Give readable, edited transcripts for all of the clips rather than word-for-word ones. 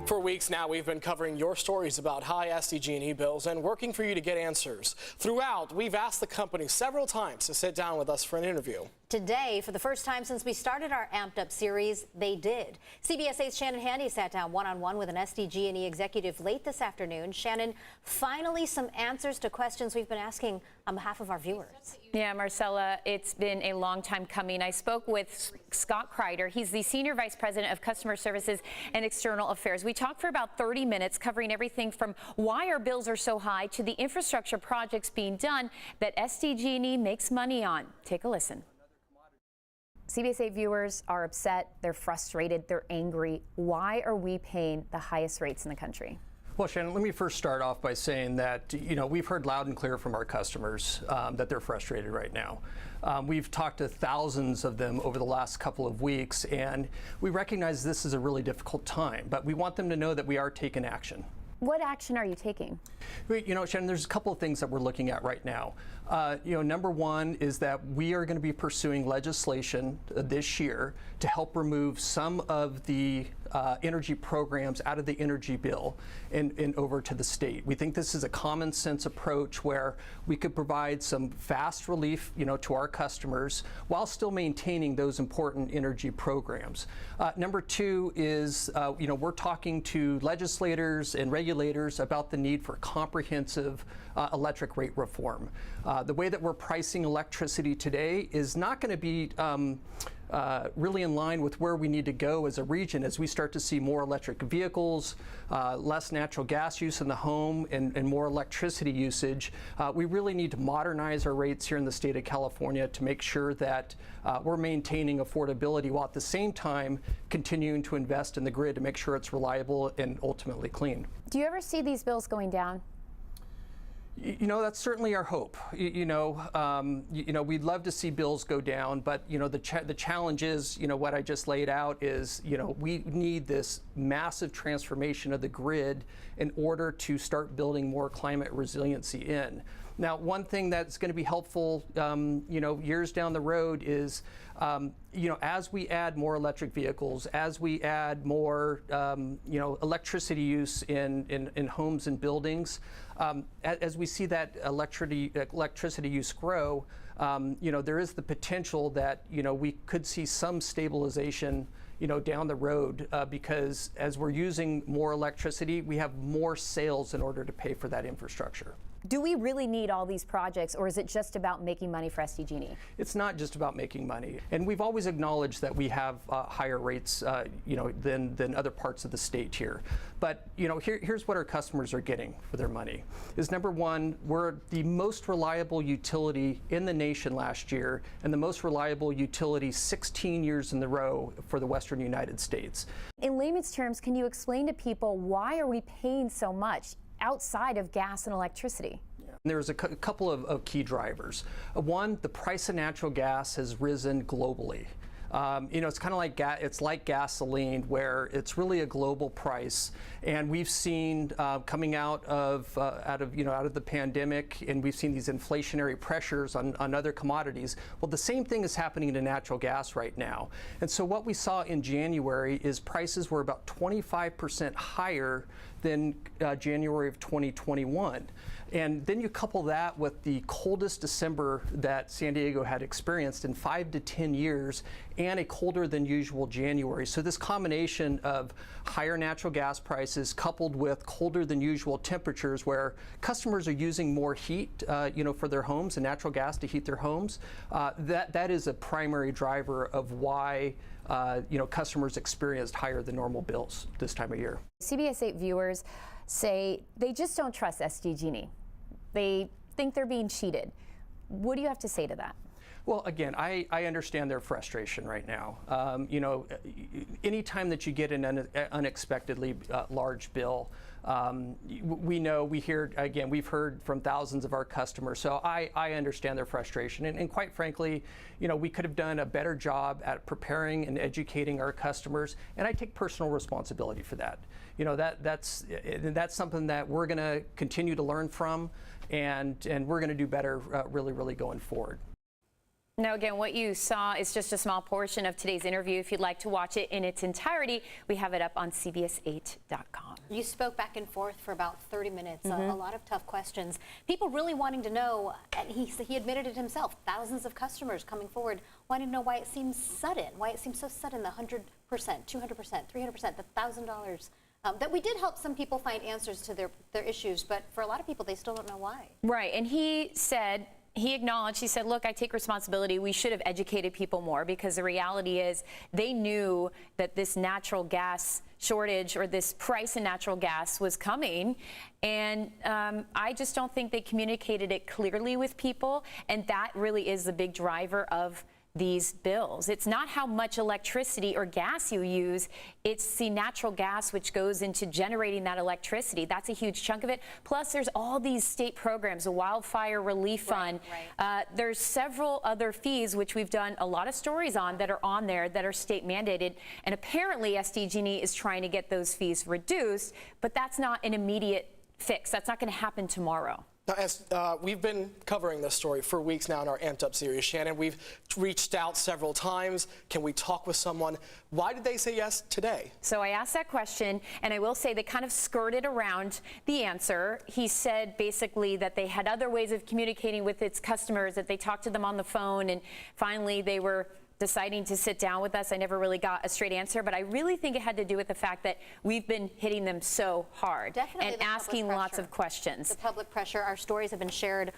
For weeks now, we've been covering your stories about high SDG&E bills and working for you to get answers. Throughout, we've asked the company several times to sit down with us for an interview. Today, for the first time since we started our Amped Up series, they did. CBS 8's Shannon Handy sat down one-on-one with an SDG&E executive late this afternoon. Shannon, finally some answers to questions we've been asking on behalf of our viewers. Yeah, Marcella, it's been a long time coming. I spoke with Scott Kreider. He's the Senior Vice President of Customer Services and External Affairs. We talked for about 30 minutes, covering everything from why our bills are so high to the infrastructure projects being done that SDG&E makes money on. Take a listen. CBS 8 viewers are upset, they're frustrated, they're angry. Why are we paying the highest rates in the country? Well, Shannon, let me first start off by saying that, we've heard loud and clear from our customers that they're frustrated right now. We've talked to thousands of them over the last couple of weeks, and we recognize this is a really difficult time, but we want them to know that we are taking action. What action are you taking? Shannon, there's a couple of things that we're looking at right now. Number one is that we are going to be pursuing legislation this year to help remove some of the energy programs out of the energy bill and over to the state. We think this is a common sense approach where we could provide some fast relief, to our customers while still maintaining those important energy programs. Number two is, we're talking to legislators and regulators about the need for comprehensive electric rate reform. The way that we're pricing electricity today is not going to be really in line with where we need to go as a region as we start to see more electric vehicles, less natural gas use in the home, and more electricity usage. We really need to modernize our rates here in the state of California to make sure that we're maintaining affordability while at the same time continuing to invest in the grid to make sure it's reliable and ultimately clean. Do you ever see these bills going down? That's certainly our hope. We'd love to see bills go down, but the challenge is, what I just laid out is, we need this massive transformation of the grid in order to start building more climate resiliency in. Now, one thing that's going to be helpful, years down the road is, as we add more electric vehicles, as we add more, electricity use in homes and buildings, as we see that electricity use grow, there is the potential that, we could see some stabilization down the road because as we're using more electricity, we have more sales in order to pay for that infrastructure. Do we really need all these projects, or is it just about making money for SDG&E? It's not just about making money. And we've always acknowledged that we have higher rates, than other parts of the state here. But, here's what our customers are getting for their money. Is number one, we're the most reliable utility in the nation last year and the most reliable utility 16 years in a row for the Western United States. In layman's terms, can you explain to people why are we paying so much outside of gas and electricity? There's a couple of key drivers. One, the price of natural gas has risen globally. It's kind of like gasoline, where it's really a global price, and we've seen coming out of the pandemic, and we've seen these inflationary pressures on other commodities. Well, the same thing is happening to natural gas right now, and so what we saw in January is prices were about 25% higher than January of 2021. And then you couple that with the coldest December that San Diego had experienced in 5 to 10 years and a colder than usual January. So this combination of higher natural gas prices coupled with colder than usual temperatures where customers are using more heat, for their homes and natural gas to heat their homes, that is a primary driver of why customers experienced higher than normal bills this time of year. CBS 8 viewers say they just don't trust SDG&E. They think they're being cheated. What do you have to say to that? Well, again, I understand their frustration right now. Anytime that you get an unexpectedly large bill, we've heard from thousands of our customers, so I understand their frustration. And quite frankly, we could have done a better job at preparing and educating our customers, and I take personal responsibility for that. That's something that we're going to continue to learn from, and we're going to do better really going forward. Now, again, what you saw is just a small portion of today's interview. If you'd like to watch it in its entirety, we have it up on CBS8.com. You spoke back and forth for about 30 minutes, a lot of tough questions. People really wanting to know, and he admitted it himself, thousands of customers coming forward wanting to know why it seems sudden, why it seems so sudden, the 100%, 200%, 300%, the $1,000. That we did help some people find answers to their issues, but for a lot of people, they still don't know why. Right, and he said, he acknowledged, he said, look, I take responsibility. We should have educated people more, because the reality is they knew that this natural gas shortage or this price in natural gas was coming. And I just don't think they communicated it clearly with people. And that really is the big driver of these bills. It's not how much electricity or gas you use, it's the natural gas which goes into generating that electricity. That's a huge chunk of it. Plus, there's all these state programs, the Wildfire Relief Fund. There's several other fees which we've done a lot of stories on that are on there that are state mandated. And apparently SDG&E is trying to get those fees reduced, but that's not an immediate fix. That's not going to happen tomorrow. Now, as we've been covering this story for weeks now in our Amped Up series, Shannon, we've reached out several times. Can we talk with someone? Why did they say yes today? So I asked that question, and I will say they kind of skirted around the answer. He said basically that they had other ways of communicating with its customers, that they talked to them on the phone, and finally they were deciding to sit down with us. I never really got a straight answer, but I really think it had to do with the fact that we've been hitting them so hard. Definitely, and asking lots of questions. The public pressure, our stories have been shared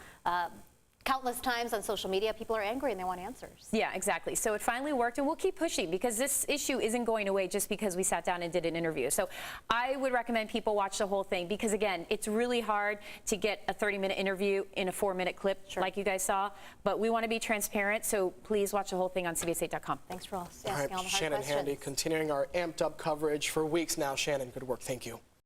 countless times on social media. People are angry and they want answers. Yeah, exactly. So it finally worked, and we'll keep pushing, because this issue isn't going away just because we sat down and did an interview. So I would recommend people watch the whole thing, because again, it's really hard to get a 30-minute interview in a 4-minute clip like you guys saw, but we want to be transparent, so please watch the whole thing on CBS8.com. Thanks for asking All right, all the hard Shannon questions. Handy, continuing our Amped Up coverage for weeks now. Shannon, good work. Thank you.